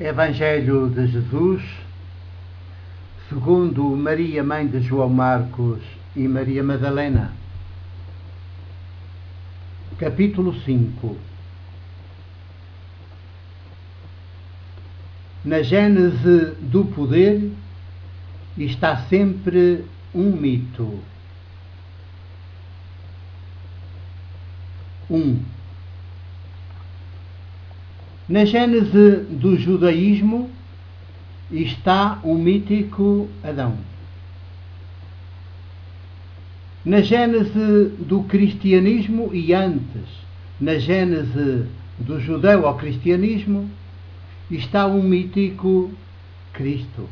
Evangelho de Jesus, segundo Maria, mãe de João Marcos e Maria Madalena. Capítulo 5. Na gênese do poder está sempre um mito. 1. Na gênese do judaísmo está o mítico Adão. Na gênese do cristianismo e antes, na gênese do judeu ao cristianismo, está o mítico Cristo.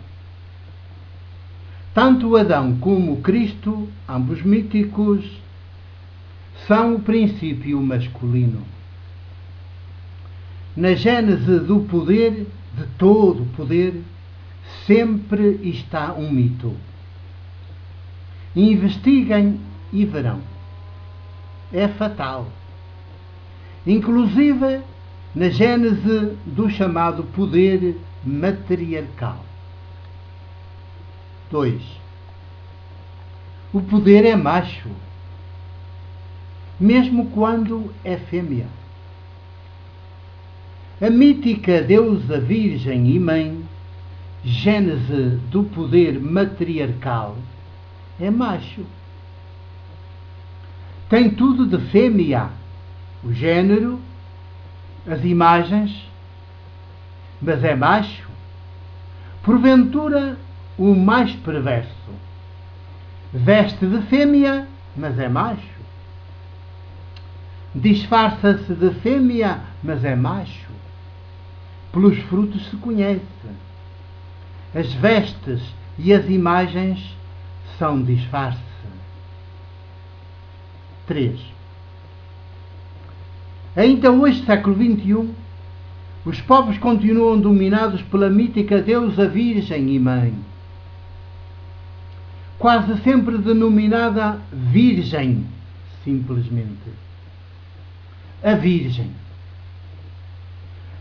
Tanto Adão como Cristo, ambos míticos, são o princípio masculino. Na gênese do poder, de todo poder, sempre está um mito. Investiguem e verão. É fatal. Inclusive na gênese do chamado poder matriarcal. 2. O poder é macho, mesmo quando é fêmea. A mítica deusa Virgem e Mãe, gênese do poder matriarcal, é macho. Tem tudo de fêmea, o género, as imagens, mas é macho. Porventura, o mais perverso. Veste de fêmea, mas é macho. Disfarça-se de fêmea, mas é macho. Pelos frutos se conhece. As vestes e as imagens são disfarce. 3. Ainda hoje, século XXI, os povos continuam dominados pela mítica deusa Virgem e Mãe, quase sempre denominada Virgem, simplesmente. A Virgem.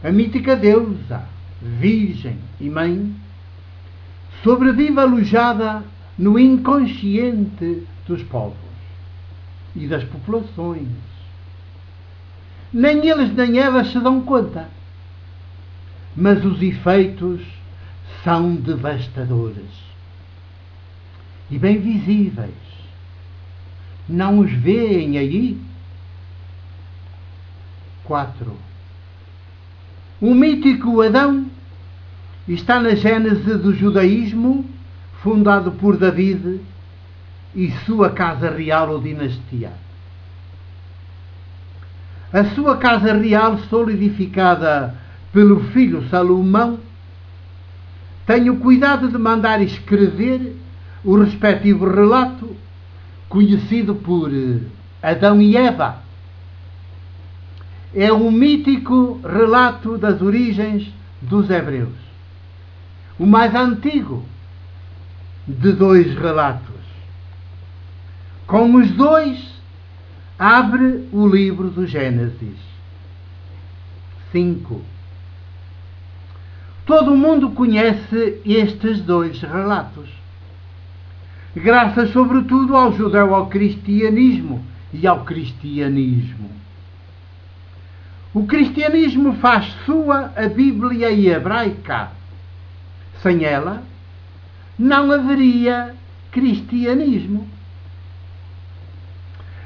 A mítica deusa, Virgem e Mãe, sobrevive alojada no inconsciente dos povos e das populações. Nem eles nem elas se dão conta, mas os efeitos são devastadores e bem visíveis. Não os veem aí? 4. O mítico Adão está na gênese do judaísmo, fundado por David e sua casa real ou dinastia. A sua casa real, solidificada pelo filho Salomão, tem o cuidado de mandar escrever o respectivo relato, conhecido por Adão e Eva. É um mítico relato das origens dos hebreus, o mais antigo de dois relatos. Com os dois, abre o livro do Gênesis. 5. Todo mundo conhece estes dois relatos, graças sobretudo ao judeu ao cristianismo e ao cristianismo. O cristianismo faz sua a Bíblia hebraica. Sem ela, não haveria cristianismo.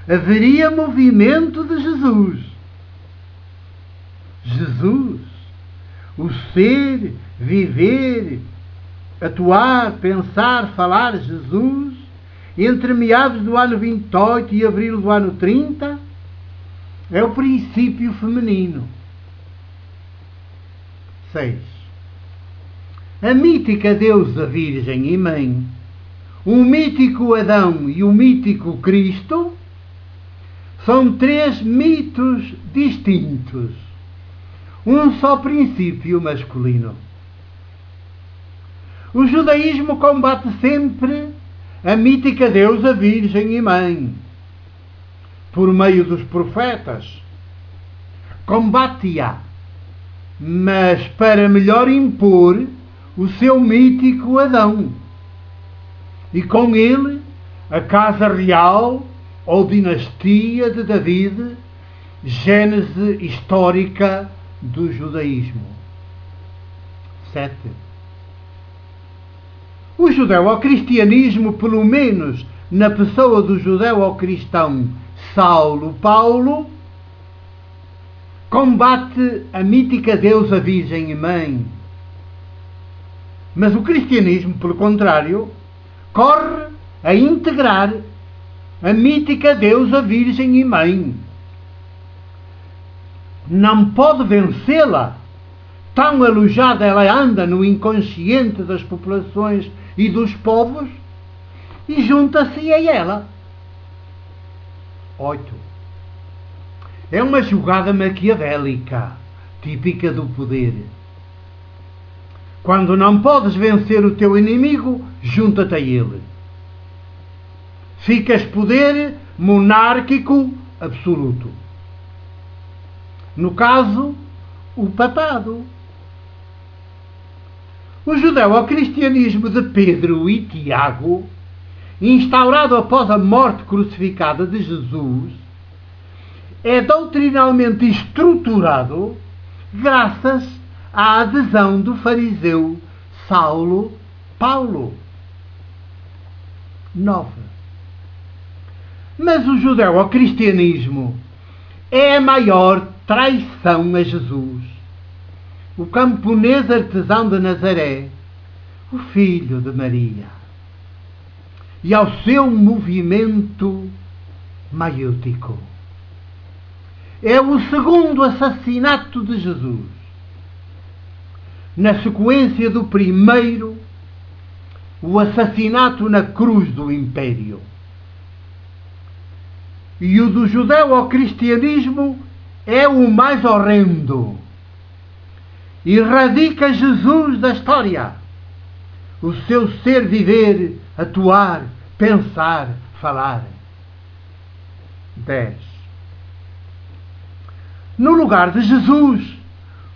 Haveria movimento de Jesus. Jesus, o ser, viver, atuar, pensar, falar, Jesus, entre meados do ano 28 e abril do ano 30, é o princípio feminino. 6. A mítica deusa Virgem e Mãe, o mítico Adão e o mítico Cristo são três mitos distintos. Um só princípio masculino. O judaísmo combate sempre a mítica deusa Virgem e Mãe, por meio dos profetas. Combate-a mas para melhor impor o seu mítico Adão. E com ele a casa real ou dinastia de David, gênese histórica do judaísmo. 7. O judeu-cristianismo, pelo menos na pessoa do judeu-cristão Saulo Paulo, combate a mítica deusa Virgem e Mãe. Mas o cristianismo, pelo contrário, corre a integrar a mítica deusa Virgem e Mãe. Não pode vencê-la, tão alojada ela anda no inconsciente das populações e dos povos, e junta-se a ela. 8. É uma jogada maquiavélica, típica do poder. Quando não podes vencer o teu inimigo, junta-te a ele. Ficas poder monárquico absoluto. No caso, o papado. O judeu-cristianismo de Pedro e Tiago, instaurado após a morte crucificada de Jesus, é doutrinalmente estruturado graças à adesão do fariseu Saulo Paulo. 9. Mas o judeu-cristianismo é a maior traição a Jesus, o camponês artesão de Nazaré, o filho de Maria, e ao seu movimento maiútico. É o segundo assassinato de Jesus, na sequência do primeiro, o assassinato na cruz do Império. E o do judeu-cristianismo é o mais horrendo. Erradica Jesus da história, o seu ser, viver, atuar, pensar, falar. 10. No lugar de Jesus,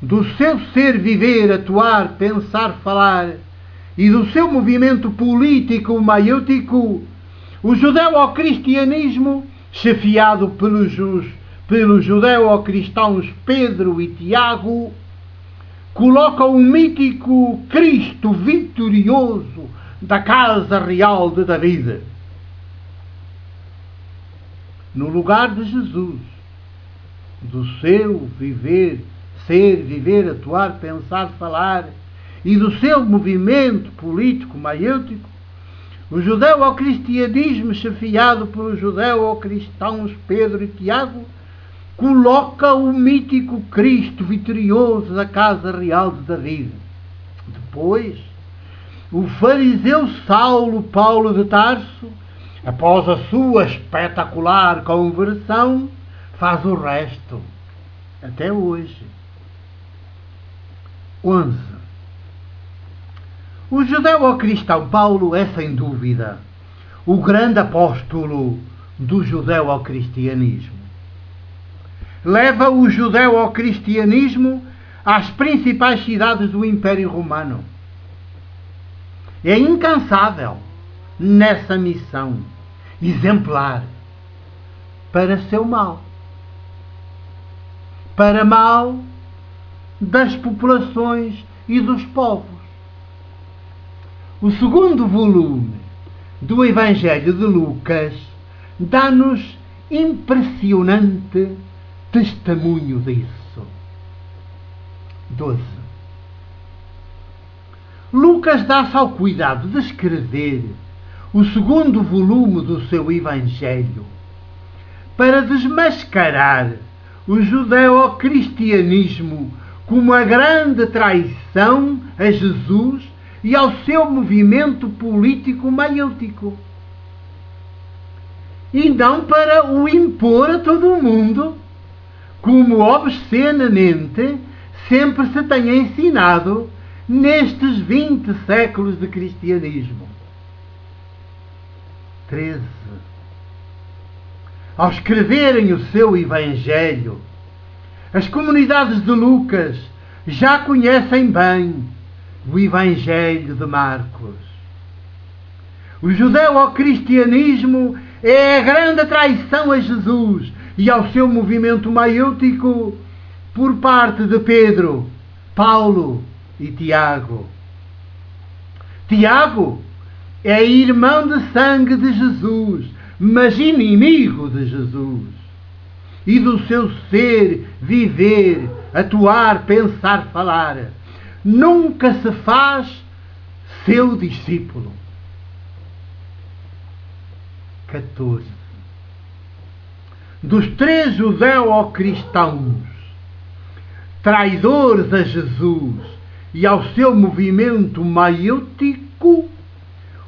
do seu ser, viver, atuar, pensar, falar e do seu movimento político maiútico, o judeu-cristianismo, chefiado pelos judeu-cristãos Pedro e Tiago, coloca o mítico Cristo vitorioso da casa real de David no lugar de Jesus, do seu viver, ser, viver, atuar, pensar, falar e do seu movimento político maiútico. O judeu-cristianismo, chefiado pelos judeu-cristãos Pedro e Tiago, coloca o mítico Cristo vitorioso da casa real de David. Depois, o fariseu Saulo Paulo de Tarso, após a sua espetacular conversão, faz o resto, até hoje. 11. O judeu-cristão Paulo é, sem dúvida, o grande apóstolo do judeu-cristianismo. Leva o judeu-cristianismo às principais cidades do Império Romano. É incansável nessa missão exemplar para seu mal, para mal das populações e dos povos. O segundo volume do Evangelho de Lucas dá-nos impressionante testemunho disso. 12. Lucas dá-se ao cuidado de escrever o segundo volume do seu Evangelho para desmascarar o judeu-cristianismo como a grande traição a Jesus e ao seu movimento político maiútico. E não para o impor a todo o mundo, como obscenamente sempre se tem ensinado nestes 20 séculos de cristianismo. 13. Ao escreverem o seu Evangelho, as comunidades de Lucas já conhecem bem o Evangelho de Marcos. O judeu-cristianismo é a grande traição a Jesus e ao seu movimento maiútico por parte de Pedro, Paulo e Tiago. Tiago é irmão de sangue de Jesus, mas inimigo de Jesus e do seu ser, viver, atuar, pensar, falar. Nunca se faz seu discípulo. 14. Dos 3 judeu-cristãos traidores a Jesus e ao seu movimento maiútico,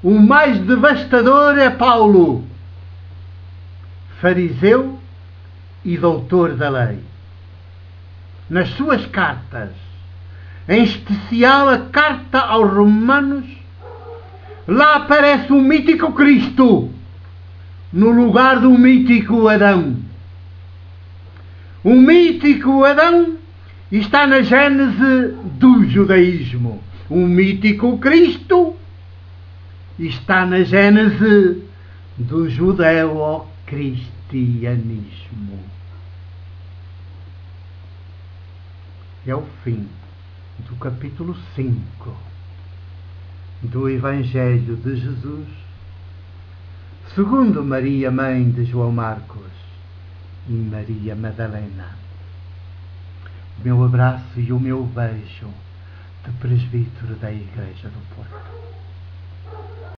o mais devastador é Paulo, fariseu e doutor da lei. Nas suas cartas, em especial a carta aos Romanos, lá aparece o mítico Cristo no lugar do mítico Adão. O mítico Adão está na gênese do judaísmo. O mítico Cristo está na gênese do judeu-cristianismo. É o fim do capítulo 5 do Evangelho de Jesus, segundo Maria, mãe de João Marcos e Maria Madalena. O meu abraço e o meu beijo de presbítero da Igreja do Porto.